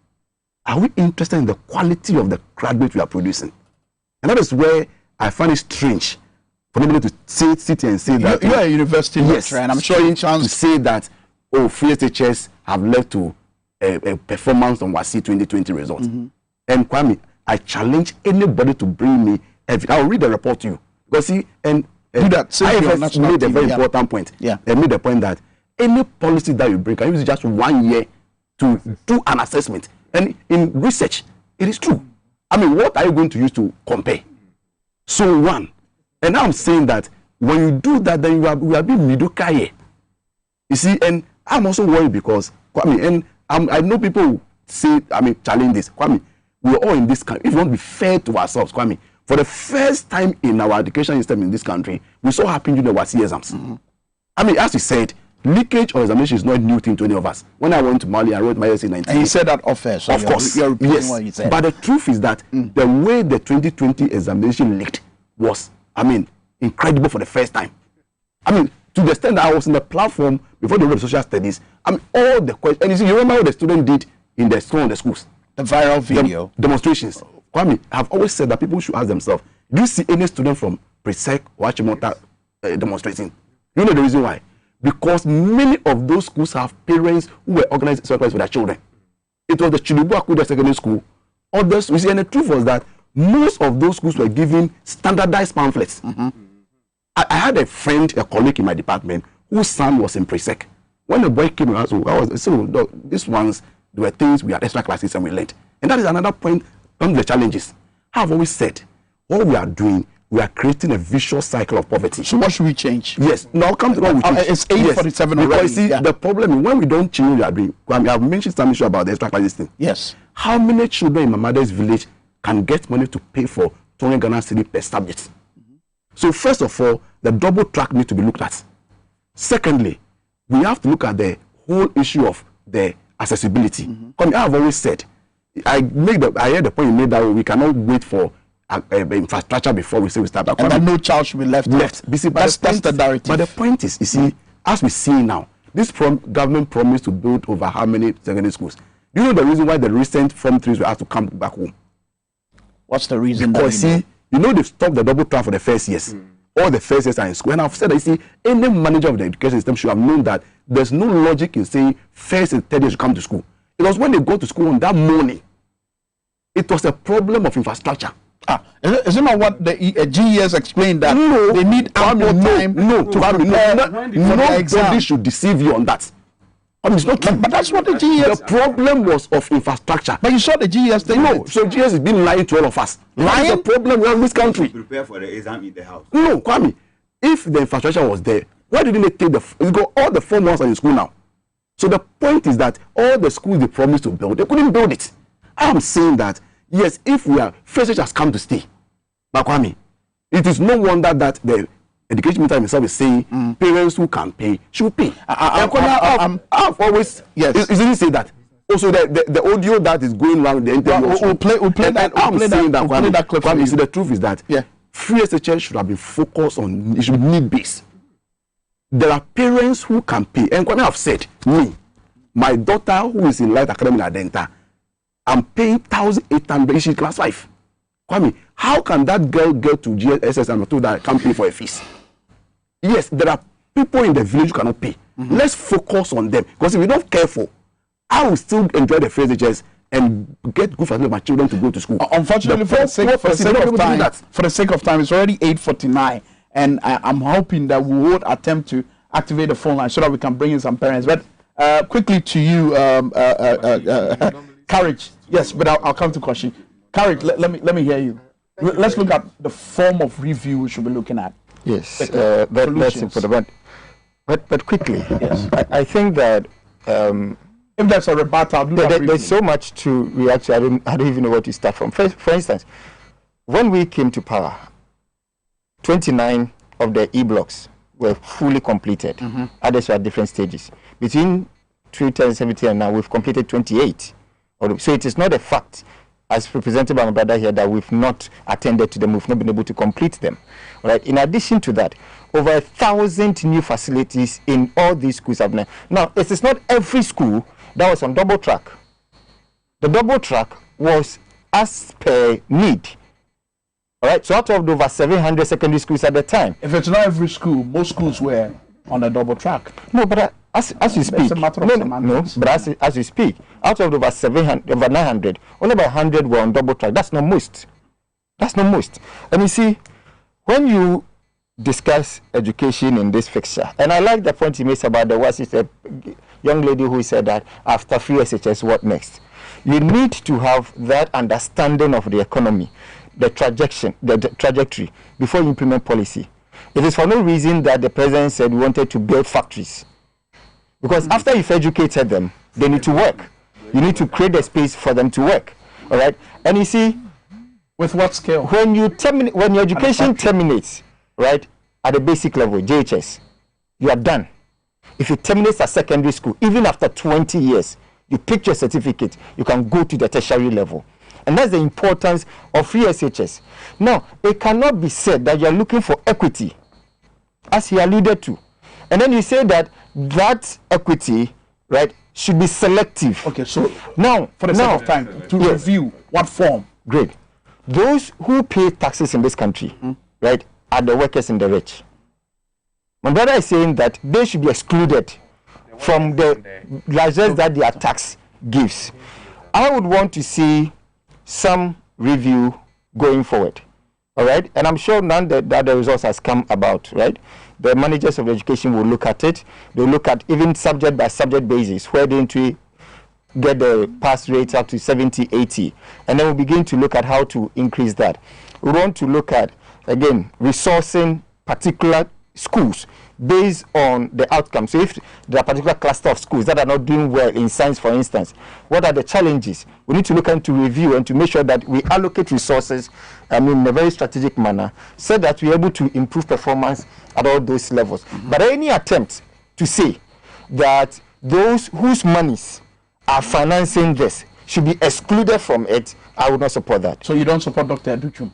Are we interested in the quality of the graduate we are producing? And that is where I find it strange for anybody to sit and say that you are a university lecturer, and I'm sure you chance to say that free SHS have led to a performance on WASI 2020 results. And Kwame, I challenge anybody to bring me everything. I'll read the report to you because do that. I made a very important point. I made the point that any policy that you bring, can use just 1 year to do an assessment. And in research, it is true. What are you going to use to compare? So one. And now I'm saying that when you do that, then we are being mediocre here. You see, and I'm also worried because, Kwame, and I know people who say, challenge this. Kwame, we're all in this country. If we want to be fair to ourselves, Kwame, for the first time in our education system in this country, we saw happening during the WASI exams. As you said, leakage or examination is not a new thing to any of us. When I went to Mali, I wrote my essay in 19. And you said that off air. So of course. You're yes. What you said. But the truth is that the way the 2020 examination leaked was, incredible for the first time. To the extent that I was in the platform before the social studies, all the questions, and you see, you remember what the student did in the school, the schools? The viral video. The demonstrations. Kwame, I've always said that people should ask themselves, do you see any student from Presec or Achimota demonstrating? You know the reason why? Because many of those schools have parents who were organizing circles for their children. It was the Chilubu Akuda Secondary School. Others, you see, and the truth was that most of those schools were giving standardized pamphlets. I had a friend, a colleague in my department, whose son was in pre-sec. When the boy came, I was so these ones, there were things we had extra classes and we learned. And that is another point on the challenges. I've always said, what we are doing, we are creating a vicious cycle of poverty. So what should we change? Yes. Now come to what we change. It's 8:47 already. Because you see, the problem is when we don't change what we are doing, I've mentioned some issue about the extra classes thing. Yes. How many children in my mother's village can get money to pay for 20 Ghana cedi per subject? So first of all, the double track needs to be looked at. Secondly, we have to look at the whole issue of the accessibility. I have always said, I hear the point you made that we cannot wait for infrastructure before we say we start. And that no child should be left. That's the directive. But the point is, you see, as we see now, this government promised to build over how many secondary schools? Do you know the reason why the recent Form 3s were asked to come back home? What's the reason? Because you know they've stopped the double track for the first years. All the first years are in school. And I've said that, you see, any manager of the education system should have known that there's no logic in saying first and third years should come to school. Because when they go to school on that morning, it was a problem of infrastructure. Is it not what the GES explained that they need ample time to prepare for the exam? Nobody should deceive you on that. I mean, it's not true. But that's what the GES... The problem was of infrastructure. But you saw the GES thing. No, so GES has been lying to all of us. Lying? That's the problem we have in this country. Prepare for the exam in the house. No, Kwame, if the infrastructure was there, why didn't they take all the 4 months are in school now? So the point is that all the schools they promised to build, they couldn't build it. I am saying that, yes, if we are, first has come to stay. But Kwame, it is no wonder that the education minister himself is saying parents who can pay should pay. I've always, yes, he didn't say that. Also, the audio that is going around the interview. We'll play that. I'm saying that, Kwame, you see, the truth is that yeah, free SHS should have been focused on, it should be need-based. There are parents who can pay. And Kwame have said, me, my daughter who is in Light Academy in Adenta, I'm paying 1,800, she's class 5. Kwame, how can that girl get to GSS and told that I can't pay for a fees? Yes, there are people in the village who cannot pay. Let's focus on them. Because if we're not careful, I will still enjoy the free SHS and get good for my children to go to school. Unfortunately, for the sake of time, it's already 8:49, and I'm hoping that we would attempt to activate the phone line so that we can bring in some parents. But quickly to you, Courage. Yes, but I'll come to Koshi. Courage, let me hear you. Let's look at the form of review we should be looking at. Yes, that's important. But quickly, yes, I think that if there's a rebuttal, there's so much to react to. I don't even know where to start from. For instance, when we came to power, 29 of the e-blocks were fully completed. Others were at different stages. Between 2017 and now, we've completed 28. So it is not a fact, as represented by my brother here, that we've not attended to them, we've not been able to complete them. Right? In addition to that, over 1,000 new facilities in all these schools have now. Now, it is not every school that was on double track. The double track was as per need. All right, so out of the over 700 secondary schools at the time. If it's not every school, most schools were on a double track. No, but as you speak, it's a matter of semantics. But as you speak, out of the over 900, only about 100 were on double track. That's not most. That's not most. And you see, when you discuss education in this fixture, and I like the point he makes about the was a young lady who said that after free SHS, what next? You need to have that understanding of the economy, the trajectory before you implement policy. It is for no reason that the president said we wanted to build factories. Because after you've educated them, they need to work. You need to create a space for them to work. All right? And you see, with what scale? When your education terminates, right, at the basic level, JHS, you are done. If it terminates at secondary school, even after 20 years, you pick your certificate, you can go to the tertiary level. And that's the importance of free SHS. Now, it cannot be said that you are looking for equity, as he alluded to. And then you say that that equity, right, should be selective. Okay, so now, for the sake of time, to review what form? Great. Those who pay taxes in this country, right, are the workers and the rich. My brother is saying that they should be excluded from the largesse that their tax gives. I would want to see some review going forward. All right, and I'm sure now that the results has come about, right? The managers of education will look at it. They'll look at even subject by subject basis, where they get the pass rates up to 70, 80, and then we'll begin to look at how to increase that. We want to look at, again, resourcing particular schools based on the outcome. So if there are a particular cluster of schools that are not doing well in science, for instance, what are the challenges? We need to look into review and to make sure that we allocate resources, in a very strategic manner, so that we're able to improve performance at all those levels. But any attempt to say that those whose monies are financing this should be excluded from it, I would not support that. So you don't support Dr. Educhum?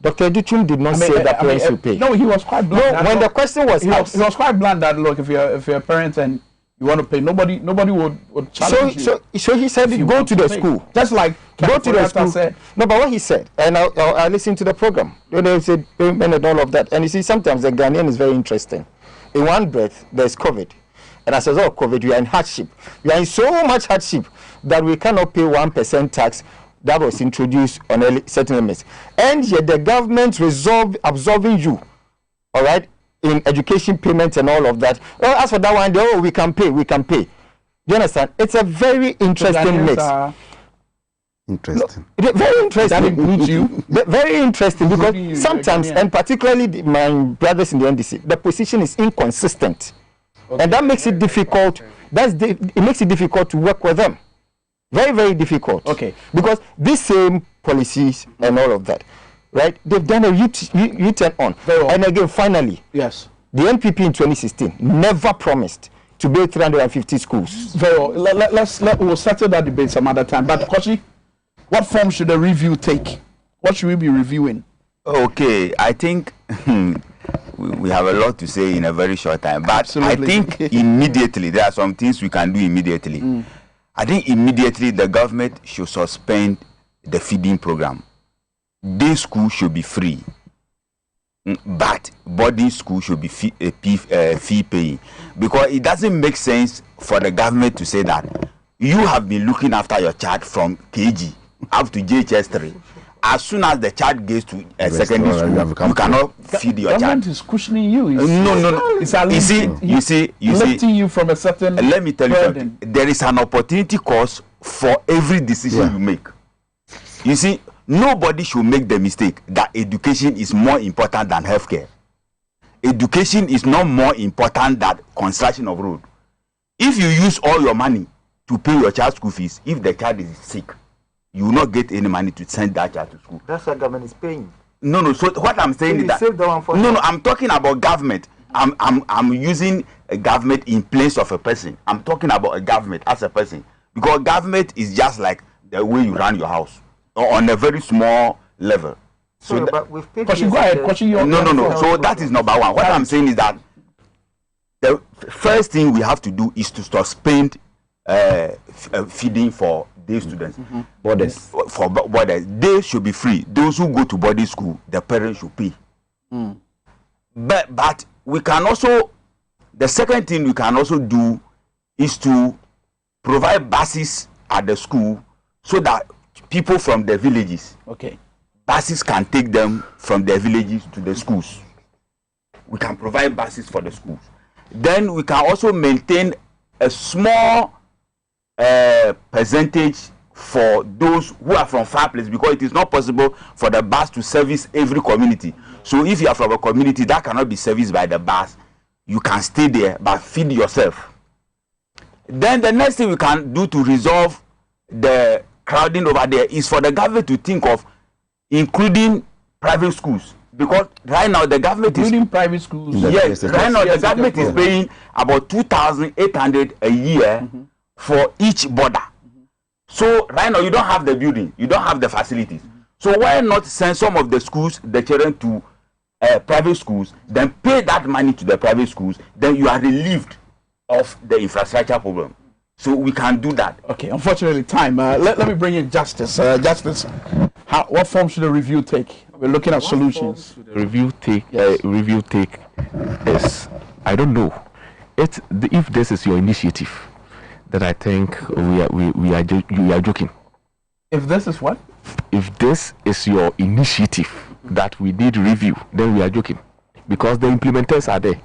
Dr. Educhum did not say that parents should pay. No, he was quite blunt. No, when the question was asked, he was quite blunt that, look, if you're a parent and you want to pay, nobody would challenge you. So he said, go to the school. Just like go to the school. Said. No, but what he said, and I listened to the program. They said payment and all of that. And you see, sometimes the Ghanaian is very interesting. In one breath, there's COVID. And as a result of COVID, we are in hardship. We are in so much hardship that we cannot pay 1% tax that was introduced on certain elements. And yet the government absorbing you, all right, in education payments and all of that. Well, as for that one, we can pay. Do you understand? It's a very interesting mix. Interesting. No, very interesting. That includes you? Very interesting, because sometimes, and particularly my brothers in the NDC, the position is inconsistent. Okay. And that makes it difficult. It makes it difficult to work with them. Very, very difficult. Okay. Because these same policies and all of that, right? They've done a U-turn on. Well. And again, finally, yes, the NPP in 2016 never promised to build 350 schools. Very well. We'll settle that debate some other time. But Koshi, what form should a review take? What should we be reviewing? Okay, I think we have a lot to say in a very short time. But absolutely. I think immediately there are some things we can do immediately. I think immediately the government should suspend the feeding program. Day school should be free, but boarding school should be fee paying, because it doesn't make sense for the government to say that you have been looking after your child from KG up to JHS3. As soon as the child gets to secondary school, you cannot feed your child. Government is cushioning you. No. You see, lifting you from a certain. Let me tell you something. There is an opportunity cost for every decision you make. You see, nobody should make the mistake that education is more important than healthcare. Education is not more important than construction of road. If you use all your money to pay your child's school fees, if the child is sick, you will not get any money to send that child to school. That's what government is paying. No. So what I'm saying is that I'm talking about government. I'm using a government in place of a person. I'm talking about a government as a person, because government is just like the way you run your house on a very small level. So but we've paid. Go ahead. No. So that is number one. What I'm saying is that the first thing we have to do is to suspend feeding for day students. Borders. For borders, they should be free. Those who go to boarding school, the parents should pay. But we can also, the second thing we can also do is to provide buses at the school, so that people from the villages, buses can take them from their villages to the schools. We can provide buses for the schools. Then we can also maintain a small percentage for those who are from far places, because it is not possible for the bus to service every community. So if you are from a community that cannot be serviced by the bus, you can stay there but feed yourself. Then the next thing we can do to resolve the crowding over there is for the government to think of including private schools, because right now the government including private schools. Yes, right now the government is paying about 2,800 a year for each border. So right now you don't have the building, you don't have the facilities. So why not send some of the schools, the children, to private schools, then pay that money to the private schools, then you are relieved of the infrastructure problem. So we can do that. Okay, unfortunately time. Let me bring in Justice. Justice, what form should a review take? We're looking at solutions. The review take is, I don't know. If this is your initiative, then I think you are joking. If this is what? If this is your initiative that we need review, then we are joking, because the implementers are there.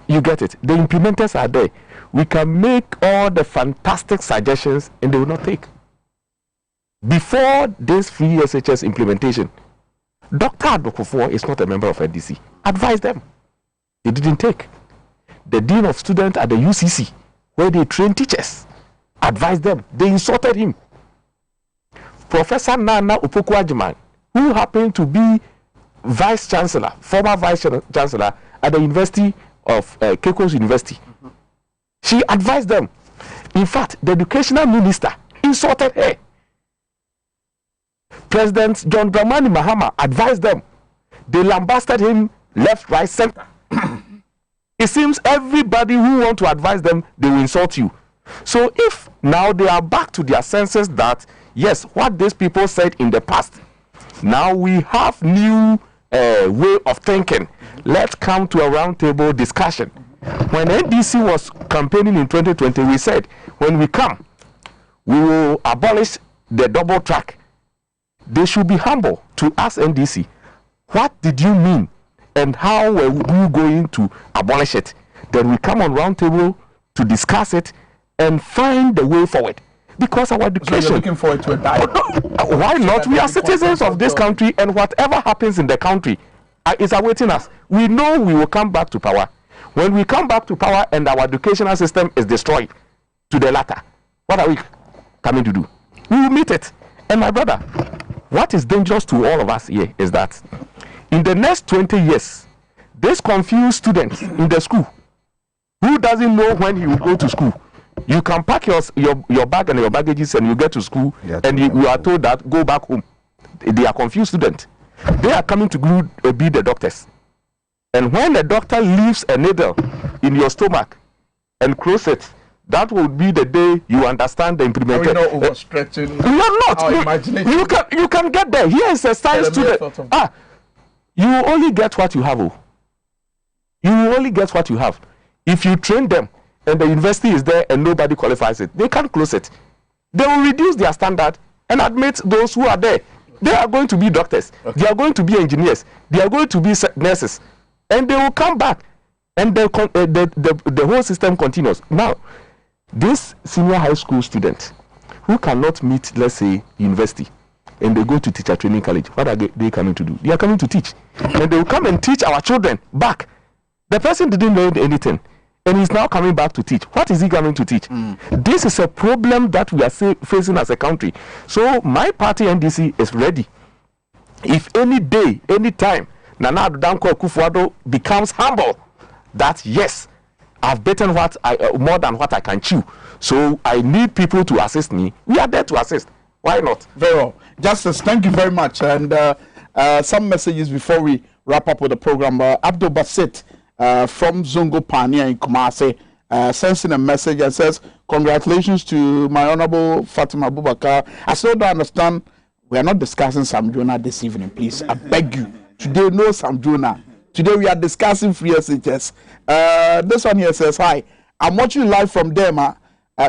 You get it? The implementers are there. We can make all the fantastic suggestions and they will not take. Before this free SHS implementation, Dr. Adokofo is not a member of NDC. Advise them. They didn't take. The Dean of Students at the UCC, where they train teachers, advised them. They insulted him. Professor Nana Opoku-Agyeman, who happened to be Vice Chancellor, former Vice Chancellor at the University of Cape University, she advised them. In fact, the Educational Minister insulted her. President John Dramani Mahama advised them. They lambasted him left, right, center. It seems everybody who want to advise them, they will insult you. So if now they are back to their senses that, yes, what these people said in the past, now we have new way of thinking. Let's come to a roundtable discussion. When NDC was campaigning in 2020, we said, when we come, we will abolish the double track. They should be humble to ask NDC, what did you mean and how were you going to abolish it? Then we come on roundtable to discuss it and find the way forward. Because our education... So you're looking forward to a dialogue? Why not? We are citizens of this country, and whatever happens in the country is awaiting us. We know we will come back to power. When we come back to power and our educational system is destroyed to the latter, what are we coming to do? We will meet it. And my brother, what is dangerous to all of us here is that in the next 20 years, this confused student in the school who doesn't know when he will go to school, you can pack your bag and your baggages and you get to school, and you are told that go back home. They are confused students. They are coming to be the doctors. And when the doctor leaves a needle in your stomach and close it, that will be the day you understand the implementation. Are we not overstretching? You are not. You can get there. Here is a science student. You only get what you have. You only get what you have. If you train them and the university is there and nobody qualifies it, they can't close it. They will reduce their standard and admit those who are there. They are going to be doctors. Okay. They are going to be engineers. They are going to be nurses. And they will come back. And the whole system continues. Now, this senior high school student who cannot meet, let's say, university, and they go to teacher training college, what are they coming to do? They are coming to teach. And they will come and teach our children back. The person didn't learn anything. And he's now coming back to teach. What is he coming to teach? This is a problem that we are facing as a country. So my party, NDC, is ready. If any day, any time, Nana Danko Akufo-Addo becomes humble, that yes, I've beaten more than what I can chew. So I need people to assist me. We are there to assist. Why not? Very well. Justice, thank you very much. And some messages before we wrap up with the program. Abdul Basit from Zungo Pania in Kumasi sends in a message and says, congratulations to my Honorable Fatima Abubakar. I still don't understand. We are not discussing Sam Jonah this evening, please. I beg you. Today, no Sam Jonah. Today, we are discussing free SHS. This one here says, hi, I'm watching live from Dema.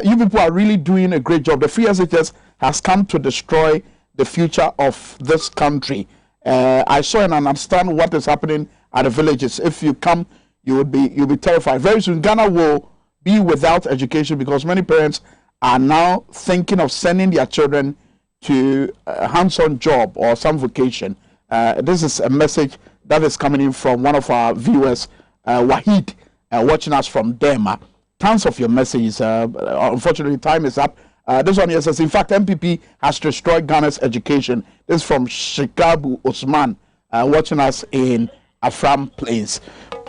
You people are really doing a great job. The free SHS has come to destroy the future of this country. I saw and understand what is happening at the villages. If you come, you'll be terrified. Very soon, Ghana will be without education because many parents are now thinking of sending their children to a hands-on job or some vocation. This is a message that is coming in from one of our viewers, Wahid, watching us from Dema. Tons of your messages. Unfortunately, time is up. This one here says, in fact, MPP has destroyed Ghana's education. This is from Shikabu Osman, watching us in Afram Plains.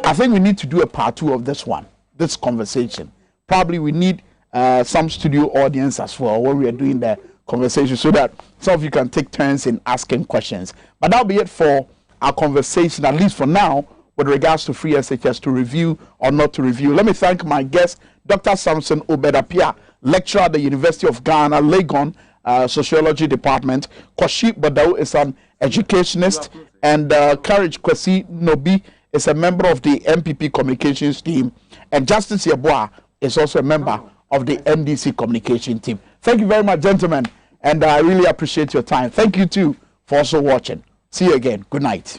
I think we need to do a part 2 of this one, this conversation. Probably we need some studio audience as well when we are doing the conversation so that some of you can take turns in asking questions. But that'll be it for our conversation, at least for now, with regards to free SHS, to review or not to review. Let me thank my guest, Dr. Samson Obedapia, lecturer at the University of Ghana, Legon, Sociology Department. Kwashi Badao is an educationist, and Courage Kwesi Nobi is a member of the MPP communications team, and Justice Yeboah is also a member of the NDC communication team. Thank you very much, gentlemen. And I really appreciate your time. Thank you too for also watching. See you again. Good night.